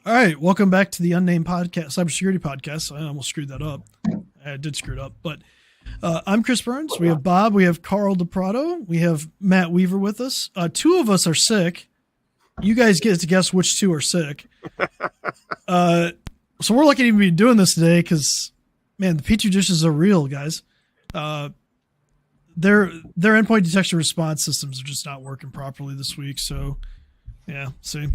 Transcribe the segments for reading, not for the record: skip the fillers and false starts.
All right, welcome back to the Unnamed Podcast, Cybersecurity Podcast. I almost screwed that up. I did screw it up, but I'm Chris Burns. We have Bob. We have Carl DePrado. We have Matt Weaver with us. Two of us are sick. You guys get to guess which two are sick. So we're lucky to be doing this today because, man, the petri dishes are real, guys. Their endpoint detection response systems are just not working properly this week. So, yeah, see.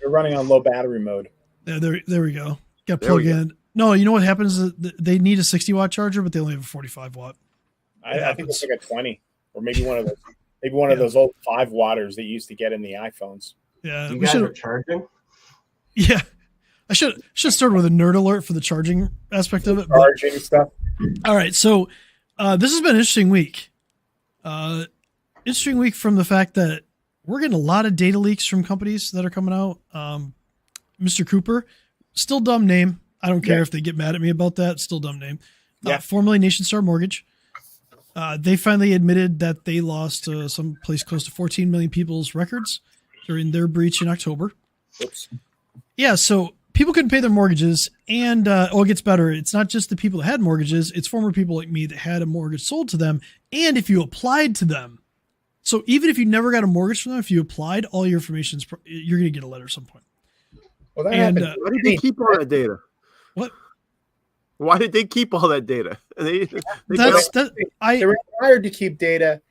They're running on low battery mode. Yeah, there we go. Got plug in. No, you know what happens is they need a 60-watt charger, but they only have a 45-watt. I think it's like a 20, or maybe one of those. Maybe one of those old 5-watters that you used to get in the iPhones. Yeah, you guys are charging. Yeah, I should start with a nerd alert for the charging aspect of it. Charging stuff. All right, so this has been an interesting week. Interesting week from the fact that we're getting a lot of data leaks from companies that are coming out. Mr. Cooper, still dumb name. I don't care if they get mad at me about that. Still dumb name. Formerly Nation Star Mortgage. They finally admitted that they lost some place close to 14 million people's records during their breach in October. Oops. Yeah, so people couldn't pay their mortgages, and it gets better. It's not just the people that had mortgages. It's former people like me that had a mortgage sold to them, and if you applied to them. So even if you never got a mortgage from them, if you applied, all your information, you're going to get a letter at some point. Well, that why did they keep all that data? What? Why did they keep all that data? They're required to keep data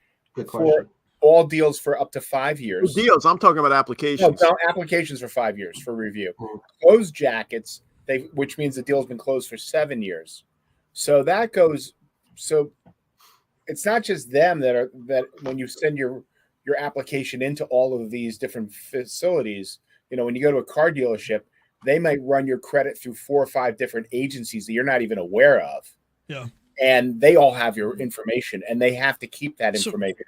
for all deals for up to 5 years. Deals. I'm talking about applications. No, applications for 5 years for review. Closed jackets, which means the deal's been closed for 7 years. So that goes. So it's not just them that when you send your application into all of these different facilities. You know, when you go to a car dealership, they might run your credit through 4 or 5 different agencies that you're not even aware of. Yeah. And they all have your information, and they have to keep that information.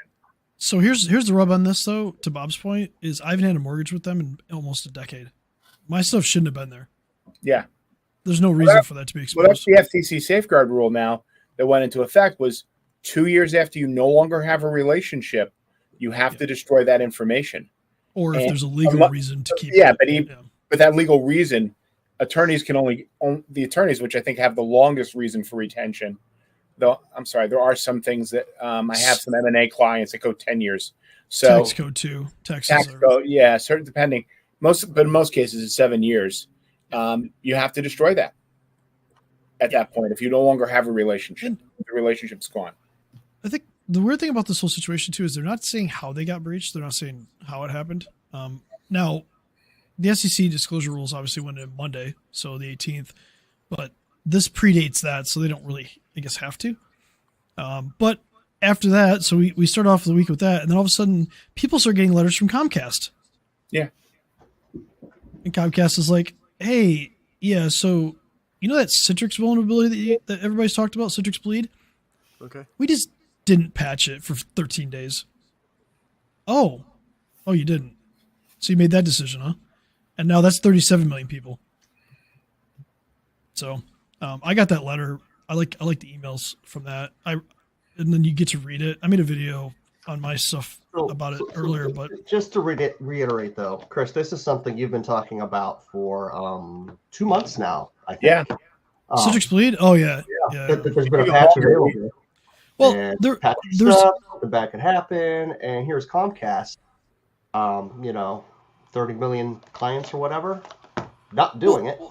So here's the rub on this, though, to Bob's point, is I haven't had a mortgage with them in almost a decade. My stuff shouldn't have been there. Yeah. There's no reason for that to be exposed. Well, that's the FTC safeguard rule now that went into effect was 2 years after you no longer have a relationship, you have to destroy that information. Or if there's a legal reason to keep it. But that legal reason, attorneys can only the attorneys, which I think have the longest reason for retention. Though I'm sorry, there are some things that I have some M&A clients that go 10 years. So tax code too. Tax code, certain depending. But in most cases it's 7 years. You have to destroy that at that point if you no longer have a relationship. The relationship's gone. I think the weird thing about this whole situation too is they're not saying how they got breached. They're not saying how it happened. Now, the SEC disclosure rules obviously went in Monday, so the 18th, but this predates that, so they don't really, I guess, have to. But after that, so we start off the week with that, and then all of a sudden, people start getting letters from Comcast. Yeah. And Comcast is like, hey, yeah, so you know that Citrix vulnerability that everybody's talked about, Citrix Bleed? Okay. We just didn't patch it for 13 days. Oh, you didn't. So you made that decision, huh? And now that's 37 million people. So I got that letter. I like the emails from that. And then you get to read it. I made a video on my stuff about it earlier, but just to reiterate though, Chris, this is something you've been talking about for 2 months now, I think. Yeah. Citrix Bleed? Oh yeah. There's been a patch available. Well, there's that could happen, and here's Comcast. 30 million clients or whatever, not doing it.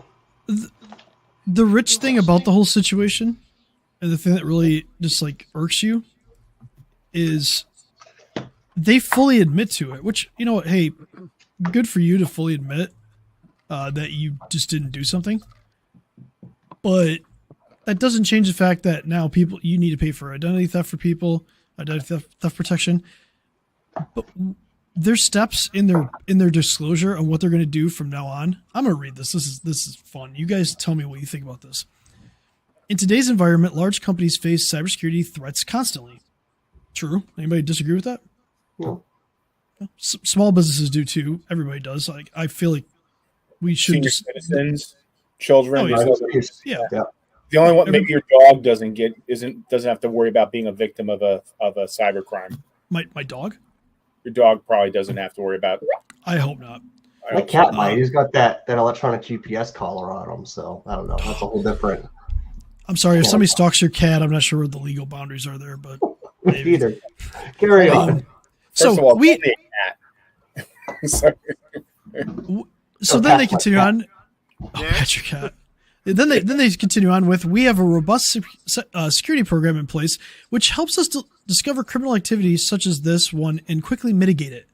The rich thing about the whole situation, and the thing that really just like irks you, is they fully admit to it. Which, you know, hey, good for you to fully admit that you just didn't do something. But that doesn't change the fact that now you need to pay for identity theft for people, identity theft protection. But there's steps in their disclosure on what they're going to do from now on. I'm going to read this. This is fun. You guys tell me what you think about this. In today's environment, large companies face cybersecurity threats constantly. True. Anybody disagree with that? No. Small businesses do too. Everybody does. Like, I feel like we should Senior citizens, children. Oh, yeah. The only one maybe your dog doesn't have to worry about being a victim of a cyber crime. My dog? Your dog probably doesn't have to worry about it. I hope not. I That hope cat so. might. He's got that electronic GPS collar on him, so I don't know. That's a whole different. I'm sorry if somebody stalks your cat. I'm not sure what the legal boundaries are there, but Me maybe. either. Carry on. First of all, it's only a cat. So- So Or then they pat my continue cat. on. Oh, pet your cat. Then they continue on with, we have a robust security program in place which helps us to discover criminal activity such as this one and quickly mitigate it.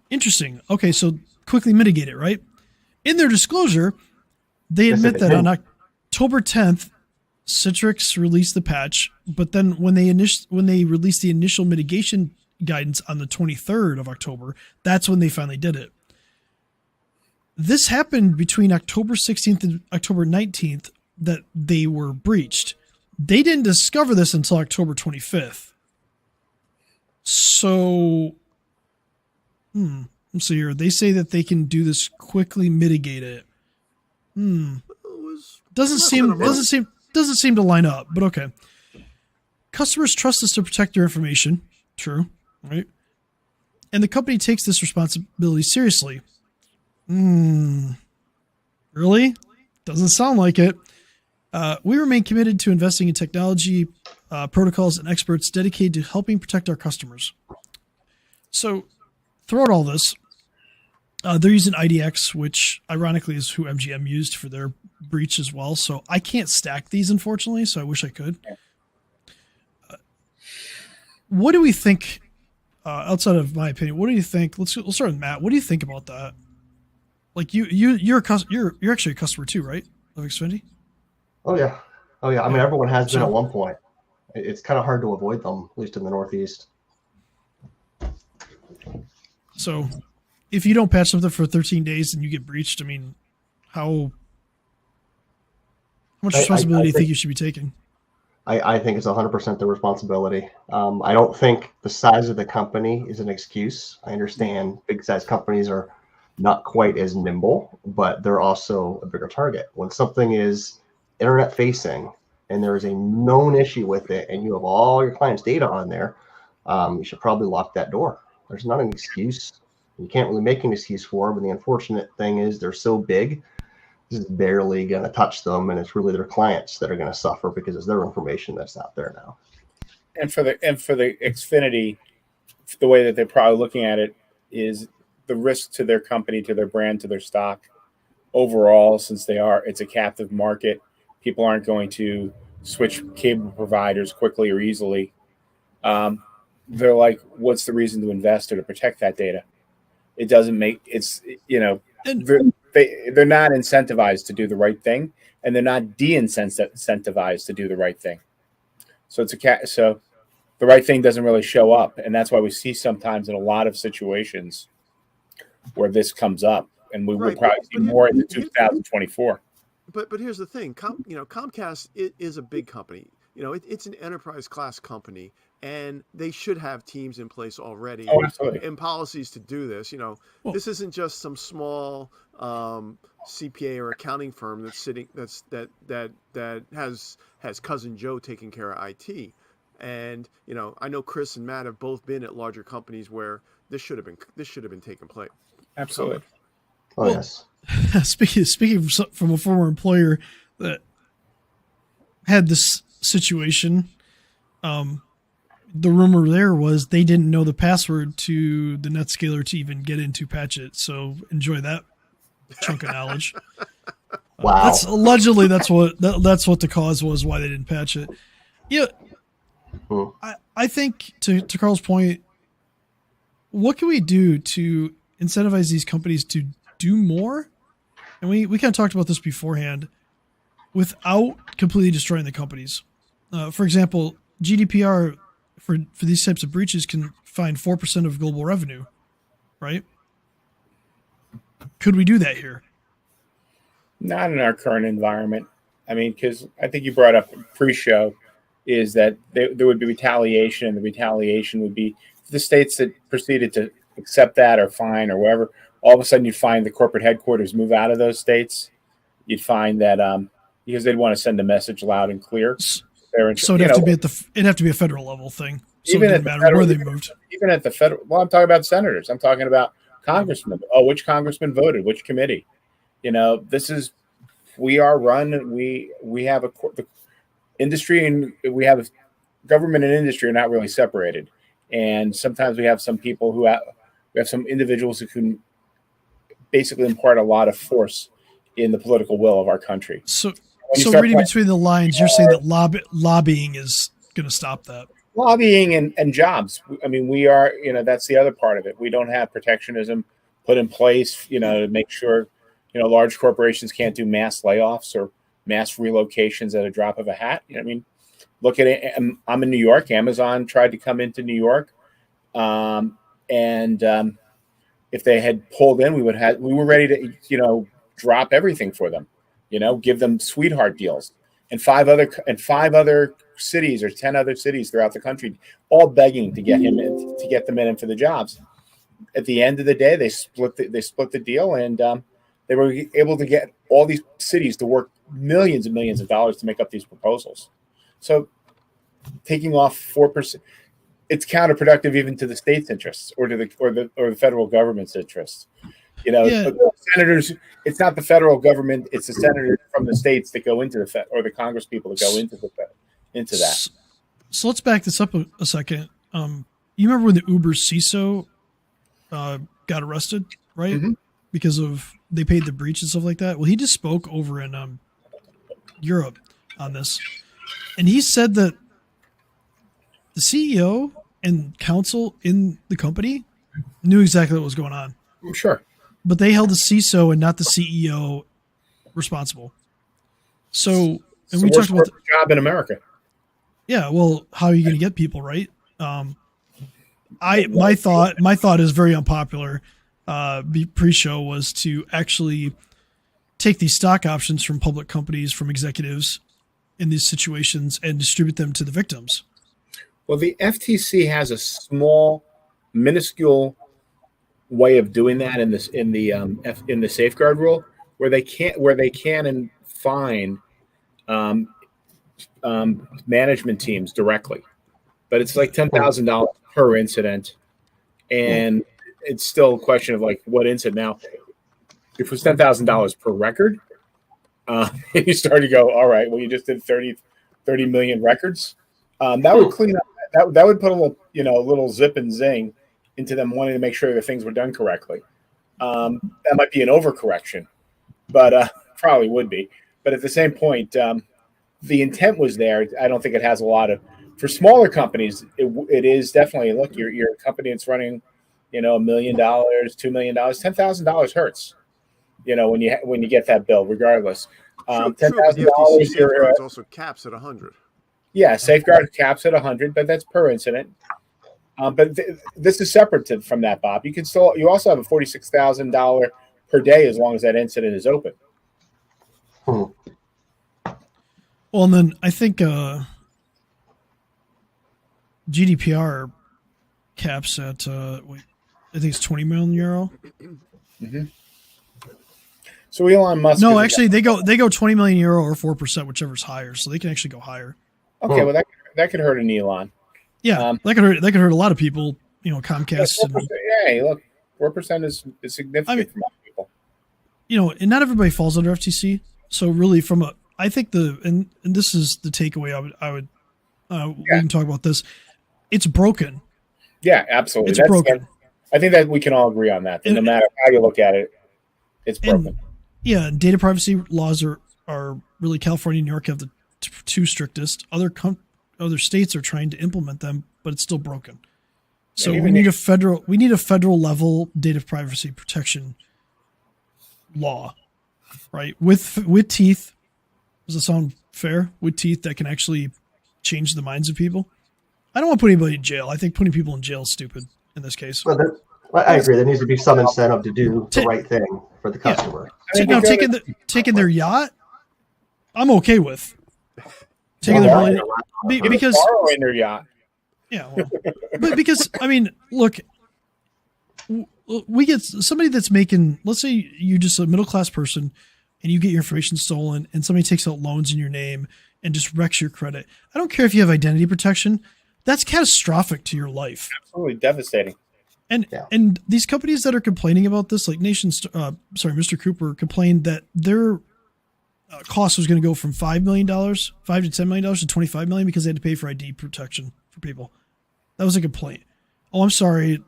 Interesting. Okay, so quickly mitigate it, right? In their disclosure, they Yes, admit it that is. on October 10th, Citrix released the patch, but then when they released the initial mitigation guidance on the 23rd of October, that's when they finally did it. This happened between October 16th and October 19th that they were breached. They didn't discover this until October 25th. So, let's see here. They say that they can do this quickly, mitigate it. It was Doesn't less than a month. seem to line up, but okay. Customers trust us to protect their information. True, right? And the company takes this responsibility seriously. Really? Doesn't sound like it. We remain committed to investing in technology, protocols, and experts dedicated to helping protect our customers. So, throughout all this, they're using IDX, which ironically is who MGM used for their breach as well. So I can't stack these, unfortunately, so I wish I could. What do we think, outside of my opinion, what do you think? Let's start with Matt. What do you think about that? Like you're actually a customer too, right? Of Xfinity? Oh yeah. I mean, everyone has been at one point. It's kind of hard to avoid them, at least in the Northeast. So if you don't patch something for 13 days and you get breached, I mean, how much responsibility do you think you should be taking? I think it's 100% their responsibility. I don't think the size of the company is an excuse. I understand big size companies are not quite as nimble, but they're also a bigger target. When something is internet facing and there is a known issue with it and you have all your clients' data on there, you should probably lock that door. There's not an excuse. You can't really make an excuse for them. And the unfortunate thing is they're so big, this is barely going to touch them. And it's really their clients that are going to suffer because it's their information that's out there now. And for the Xfinity, the way that they're probably looking at it is the risk to their company, to their brand, to their stock overall, since it's a captive market. People aren't going to switch cable providers quickly or easily. They're like, what's the reason to invest or to protect that data? It doesn't make they're not incentivized to do the right thing, and they're not de-incentivized to do the right thing. So so the right thing doesn't really show up, and that's why we see sometimes in a lot of situations where this comes up, and we will probably see more into 2024. But here's the thing, Comcast is a big company. It's an enterprise class company, and they should have teams in place already and policies to do this. This isn't just some small CPA or accounting firm that has cousin Joe taking care of IT. And I know Chris and Matt have both been at larger companies where this should have been taking place. Absolutely. Oh, yes. Speaking from a former employer that had this situation, the rumor there was they didn't know the password to the NetScaler to even get into patch it. So enjoy that chunk of knowledge. Wow. That's allegedly that's what the cause was why they didn't patch it. Yeah. I think to Carl's point, what can we do to incentivize these companies to do more? And we kind of talked about this beforehand, without completely destroying the companies. For example, GDPR for these types of breaches can fine 4% of global revenue, right? Could we do that here? Not in our current environment. I mean, because I think you brought up pre-show is that there would be retaliation, and the retaliation would be the states that proceeded to accept that or fine or whatever. All of a sudden, you'd find the corporate headquarters move out of those states. You'd find that because they'd want to send a message loud and clear. So it'd have to be a federal level thing. So even it didn't matter where they moved. Even at the federal. Well, I'm talking about senators. I'm talking about congressman. Oh, which congressman voted? Which committee? We are run. We have the industry, and we have government and industry are not really separated. And sometimes we have some people we have some individuals who can basically impart a lot of force in the political will of our country. So reading between the lines, you're saying that lobbying is going to stop that. Lobbying and jobs. I mean, we are, that's the other part of it. We don't have protectionism put in place, to make sure, large corporations can't do mass layoffs or mass relocations at a drop of a hat. I mean, look at it. I'm in New York. Amazon tried to come into New York. If they had pulled in, we were ready to, drop everything for them, give them sweetheart deals. And five other cities or 10 other cities throughout the country, all begging to get them in for the jobs. At the end of the day, they split the deal, and they were able to get all these cities to work millions and millions of dollars to make up these proposals. So taking off 4%, it's counterproductive even to the state's interests or to the federal government's interests. Senators, it's not the federal government, it's the senators from the states that go into the Fed, or the Congress people that go into that. So let's back this up a second. You remember when the Uber CISO got arrested, right? Mm-hmm. Because they paid the breach and stuff like that. Well, he just spoke over in Europe on this, and he said that the CEO and counsel in the company knew exactly what was going on. Sure. But they held the CISO and not the CEO responsible. So, and we talked about the job in America. Yeah. Well, how are you going to get people, right? My thought is very unpopular. Pre-show was to actually take these stock options from public companies, from executives in these situations, and distribute them to the victims. Well, the FTC has a small, minuscule way of doing that in the safeguard rule, where they can and fine management teams directly, but it's like $10,000 per incident, and it's still a question of like what incident. Now, if it was $10,000 per record, you start to go, all right, well, you just did 30 million records. That would clean up. That would put a little zip and zing into them wanting to make sure that things were done correctly. That might be an overcorrection, but probably would be. But at the same point, the intent was there. I don't think it has a lot of. For smaller companies, it is definitely, look, you're a company that's running, $1 million, $2 million, $10,000 hurts. When you get that bill, regardless. $10,000 also caps at 100. Yeah, safeguard caps at 100, but that's per incident. But this is separate from that, Bob. You also have a $46,000 per day as long as that incident is open. Well, and then I think GDPR caps at I think it's 20 million euro. Mm-hmm. So Elon Musk. No, actually, they go 20 million euro or 4%, whichever's higher. So they can actually go higher. Okay, well that could hurt an Elon. Yeah, that could hurt a lot of people. Comcast. Hey, look, 4% is significant for most people. And not everybody falls under FTC. So really, I think and this is the takeaway. We can talk about this. It's broken. Yeah, absolutely. It's broken. I think that we can all agree on that. No matter how you look at it, it's broken. And data privacy laws are really California and New York have the two strictest. Other states are trying to implement them, but it's still broken. So we need a federal level data privacy protection law, right? With teeth. Does that sound fair? With teeth that can actually change the minds of people. I don't want to put anybody in jail. I think putting people in jail is stupid in this case. Well, I agree. There needs to be some incentive to do the right thing for the customer. Now, taking their yacht, I'm okay with. Taking their because borrowing their yacht. Yeah, but because look, we get somebody that's making. Let's say you're just a middle class person, and you get your information stolen, and somebody takes out loans in your name and just wrecks your credit. I don't care if you have identity protection. That's catastrophic to your life. Absolutely devastating. And these companies that are complaining about this, like Mr. Cooper complained that their cost was going to go from $5 million, $5 to $10 million to $25 million because they had to pay for ID protection for people. That was a complaint. Oh, I'm sorry.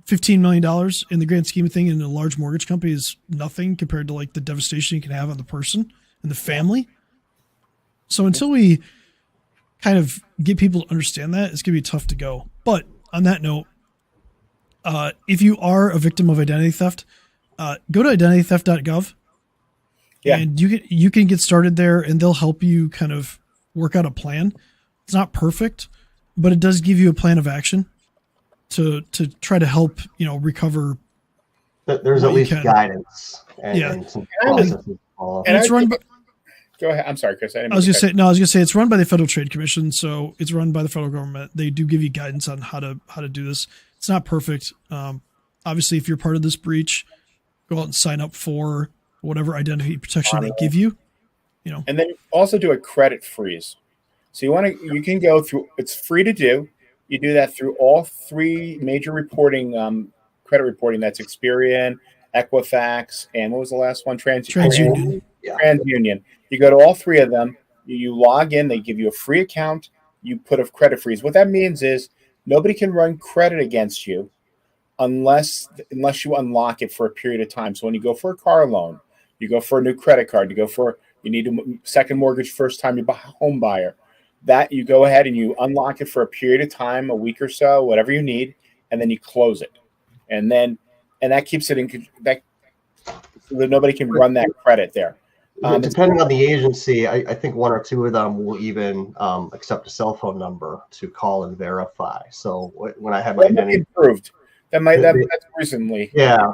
$15 million in the grand scheme of thing in a large mortgage company is nothing compared to like the devastation you can have on the person and the family. So until we kind of get people to understand that, it's going to be tough to go. But on that note, if you are a victim of identity theft, go to identitytheft.gov. Yeah. And you can get started there, and they'll help you kind of work out a plan. It's not perfect, but it does give you a plan of action to try to help, recover. There's at least guidance and some processes to follow. And it's run by, go ahead. I'm sorry, Chris. I was going to say it's run by the Federal Trade Commission, so it's run by the federal government. They do give you guidance on how to do this. It's not perfect. Obviously, if you're part of this breach, go out and sign up for whatever identity protection they give you. And then also do a credit freeze. So you can go through. It's free to do. You do that through all three major reporting, credit reporting. That's Experian, Equifax, and what was the last one? TransUnion. TransUnion. You go to all three of them. You log in. They give you a free account. You put a credit freeze. What that means is nobody can run credit against you unless you unlock it for a period of time. So when you go for a car loan, you go for a new credit card, you need a second mortgage first time you're a home buyer, that you go ahead and you unlock it for a period of time, a week or so, whatever you need, and then you close it. And that keeps it in that so that nobody can run that credit there. Depending on the agency, I think one or two of them will even accept a cell phone number to call and verify. So when I had my identity improved, that's recently. Yeah.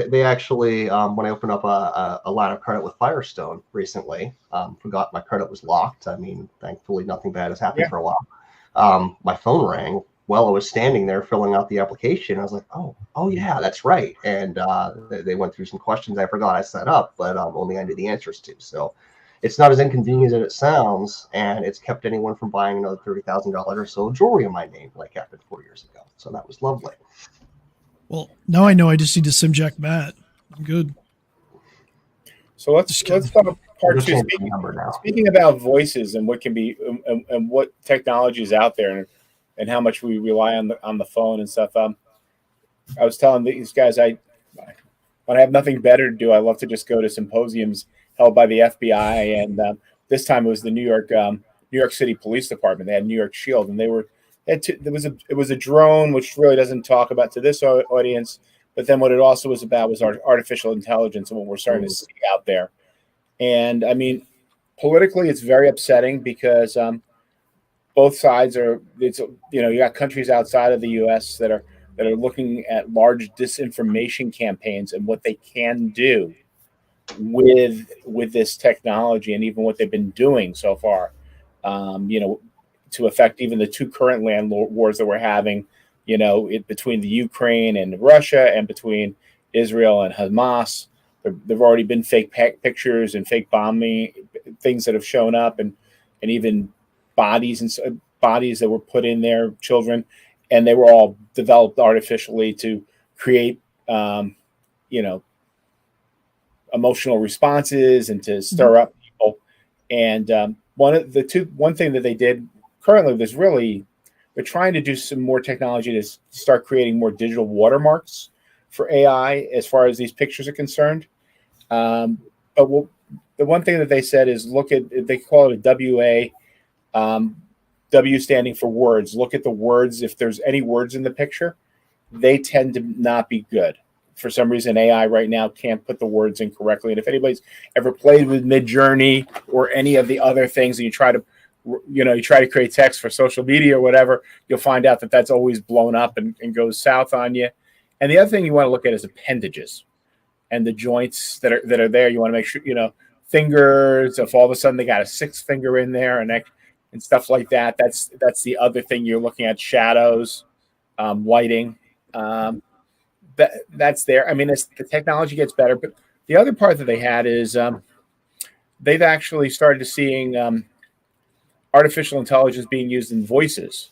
They actually, when I opened up a line of credit with Firestone recently, forgot my credit was locked. I mean, thankfully nothing bad has happened for a while. My phone rang while I was standing there filling out the application. I was like, oh yeah, that's right. And they went through some questions I forgot I set up, but only I knew the answers to. So it's not as inconvenient as it sounds, and it's kept anyone from buying another $30,000 or so of jewelry in my name, like happened 4 years ago. So that was lovely. Well, now I know I just need to SimJack Matt. I'm good. So let's talk about part two. Speaking about voices and what can be and what technology is out there and how much we rely on the phone and stuff. I was telling these guys when I have nothing better to do, I love to just go to symposiums held by the FBI, and this time it was the New York City Police Department. They had New York Shield, and it was a drone, which really doesn't talk about to this audience. But then what it also was about was artificial intelligence and what we're starting to see out there. And I mean, politically, it's very upsetting because both sides you got countries outside of the U.S. that are looking at large disinformation campaigns and what they can do with this technology and even what they've been doing so far. To affect even the two current land wars that we're having, between the Ukraine and Russia and between Israel and Hamas. There've already been fake pictures and fake bombing things that have shown up, and even bodies that were put in there, children, and they were all developed artificially to create, emotional responses and to stir up people. And one thing that they did currently, they're trying to do some more technology to start creating more digital watermarks for AI as far as these pictures are concerned. But the one thing that they said is they call it a WA, W standing for words. Look at the words. If there's any words in the picture, they tend to not be good. For some reason, AI right now can't put the words in correctly. And if anybody's ever played with Midjourney or any of the other things, and you try to create text for social media or whatever, you'll find out that that's always blown up and goes south on you. And the other thing you want to look at is appendages and the joints that are there. You want to make sure, fingers, if all of a sudden they got a sixth finger in there and stuff like that. That's the other thing you're looking at, shadows, lighting. That's there. I mean, as the technology gets better, but the other part that they had is they've actually started seeing artificial intelligence being used in voices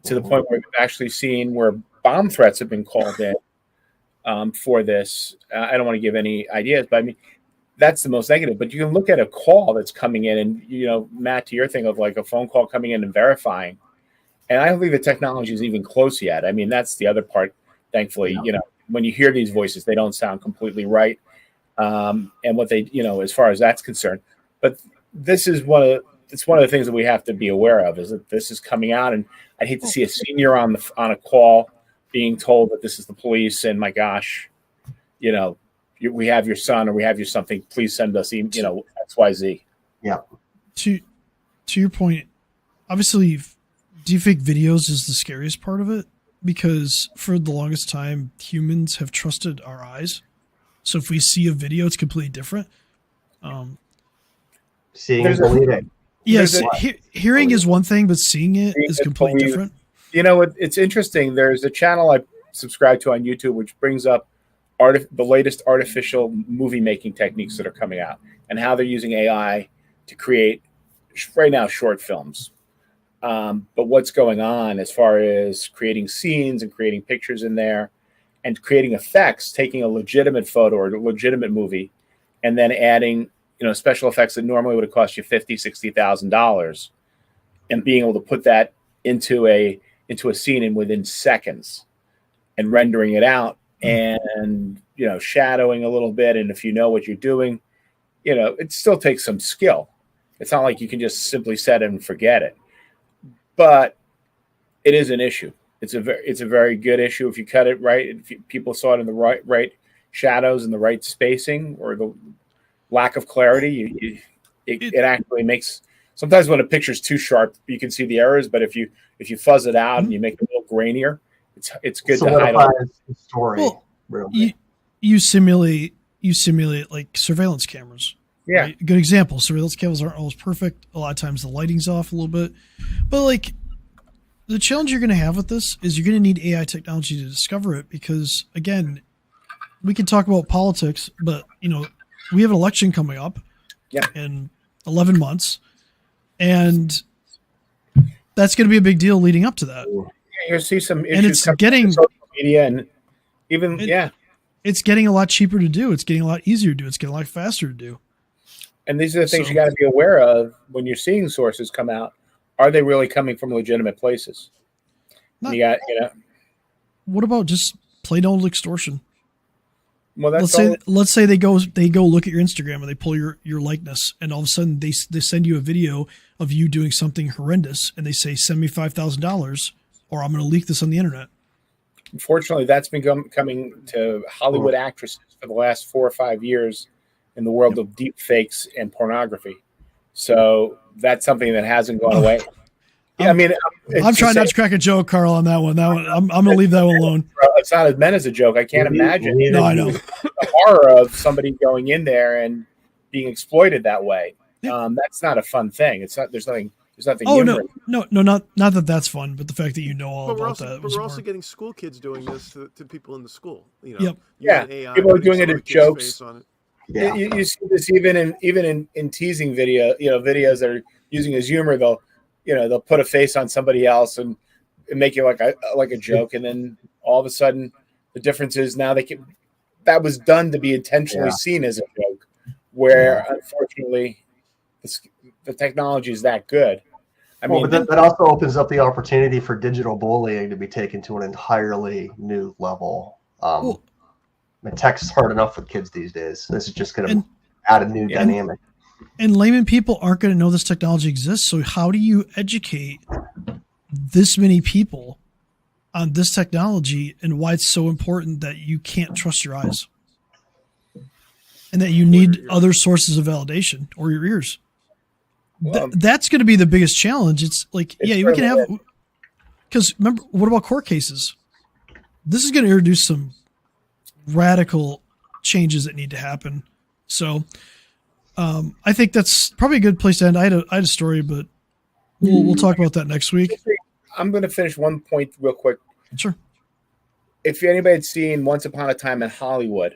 to the point where we've actually seen where bomb threats have been called in for this. I don't want to give any ideas, but I mean, that's the most negative. But you can look at a call that's coming in, and Matt, to your thing of like a phone call coming in and verifying. And I don't think the technology is even close yet. I mean, that's the other part. Thankfully, when you hear these voices, they don't sound completely right. And what they, as far as that's concerned. But this is one of the things that we have to be aware of, is that this is coming out, and I'd hate to see a senior on a call being told that this is the police, and my gosh, we have your son, or we have you something. Please send us, XYZ. Yeah. To your point, obviously, deepfake videos is the scariest part of it, because for the longest time, humans have trusted our eyes. So if we see a video, it's completely different. Seeing is believing. Yes, hearing is one thing, but seeing it is completely different. It's interesting. There's a channel I subscribe to on YouTube which brings up the latest artificial movie making techniques that are coming out, and how they're using AI to create right now short films. But what's going on as far as creating scenes and creating pictures in there and creating effects, taking a legitimate photo or a legitimate movie and then adding, special effects that normally would have cost you $50,000, $60,000, and being able to put that into a scene in within seconds and rendering it out and, shadowing a little bit. And if you know what you're doing, it still takes some skill. It's not like you can just simply set it and forget it. But it is an issue. It's a very good issue if you cut it right. If people saw it in the right shadows and the right spacing, or the lack of clarity, it actually makes. Sometimes when a picture's too sharp, you can see the errors. But if you fuzz it out and you make it a little grainier, it's good to hide the story. Well, really. You simulate like surveillance cameras. Yeah. Right? Good example. Surveillance cameras aren't always perfect. A lot of times the lighting's off a little bit. But like, the challenge you're going to have with this is you're going to need AI technology to discover it, because again, we can talk about politics, but we have an election coming up in 11 months, and that's going to be a big deal leading up to that. Yeah, you'll see some issues, and it's getting social media, and even it's getting a lot cheaper to do. It's getting a lot easier to do. It's getting a lot faster to do. And these are the things you got to be aware of when you're seeing sources come out. Are they really coming from legitimate places? What about just plain old extortion? Well, let's say they go look at your Instagram and they pull your likeness, and all of a sudden they send you a video of you doing something horrendous, and they say, send me $5,000 or I'm going to leak this on the internet. Unfortunately, that's been coming to Hollywood actresses for the last 4 or 5 years in the world of deep fakes and pornography. So that's something that hasn't gone away. Yeah, I'm trying not to crack a joke, Carl, on that one. I'm going to leave that one alone. It's not as meant as a joke. I can't imagine. No, I know the horror of somebody going in there and being exploited that way. That's not a fun thing. It's not. There's nothing. Oh no, not that that's fun, but the fact that all about that. But we're also getting school kids doing this to people in the school. Yep. AI, people are doing it as jokes. Yeah. You see this even in teasing videos that are using as humor. They'll put a face on somebody else and make it like a joke, and then all of a sudden the difference is now that was done to be intentionally seen as a joke, where unfortunately the technology is that good. But that also opens up the opportunity for digital bullying to be taken to an entirely new level. Tech's hard enough with kids these days. This is just going to add a new dynamic. And layman people aren't going to know this technology exists. So how do you educate this many people on this technology and why it's so important that you can't trust your eyes and that you need other sources of validation, or your ears? Well, that's going to be the biggest challenge. It's like, we can have, because remember, what about court cases? This is going to introduce some radical changes that need to happen. So I think that's probably a good place to end. I had a story, but we'll talk about that next week. I'm going to finish one point real quick. Sure. If anybody had seen Once Upon a Time in Hollywood,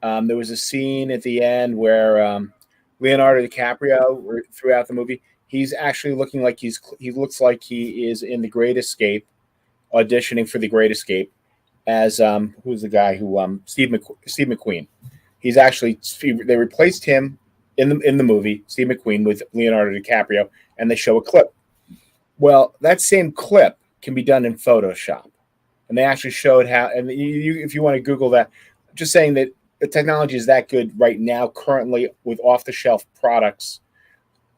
there was a scene at the end where Leonardo DiCaprio, throughout the movie, he's actually looking like he looks like he is in The Great Escape, auditioning for The Great Escape as who's the guy who Steve McQueen. He's actually they replaced him in the movie Steve McQueen with Leonardo DiCaprio, and they show a clip. Well, that same clip can be done in Photoshop, and they actually showed how. And if you want to Google that, just saying that the technology is that good right now, currently with off-the-shelf products.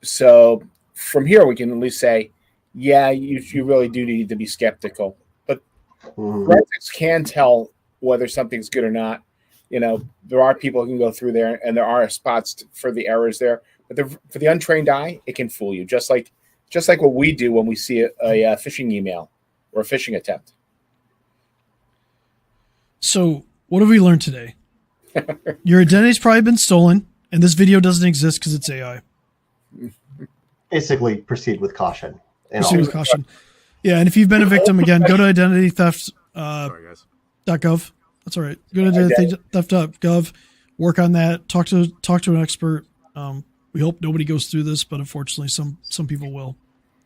So from here, we can at least say, yeah, you really do need to be skeptical. But forensics can tell whether something's good or not. You know, there are people who can go through there, and there are spots for the errors there. But for the untrained eye, it can fool you, just like what we do when we see a phishing email or a phishing attempt. So, what have we learned today? Your identity's probably been stolen, and this video doesn't exist because it's AI. Basically, proceed with caution. Proceed with caution. Yeah, and if you've been a victim, again, go to identitytheft.gov. That's all right. Go to identitytheft.gov, work on that, talk to an expert. We hope nobody goes through this, but unfortunately, some people will.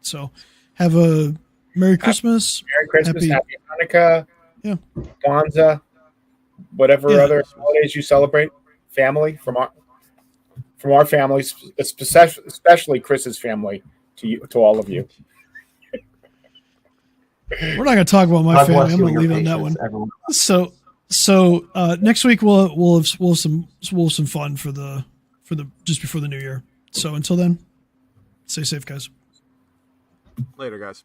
So, have a Merry Christmas. Merry Christmas, Happy Hanukkah, yeah, Kwanzaa, whatever other holidays you celebrate. Family from our families, especially Chris's family, to all of you. We're not going to talk about my family. I'm going to leave on that one. Everyone. So next week we'll have some fun for the just before the new year. So until then, stay safe, guys. Later, guys.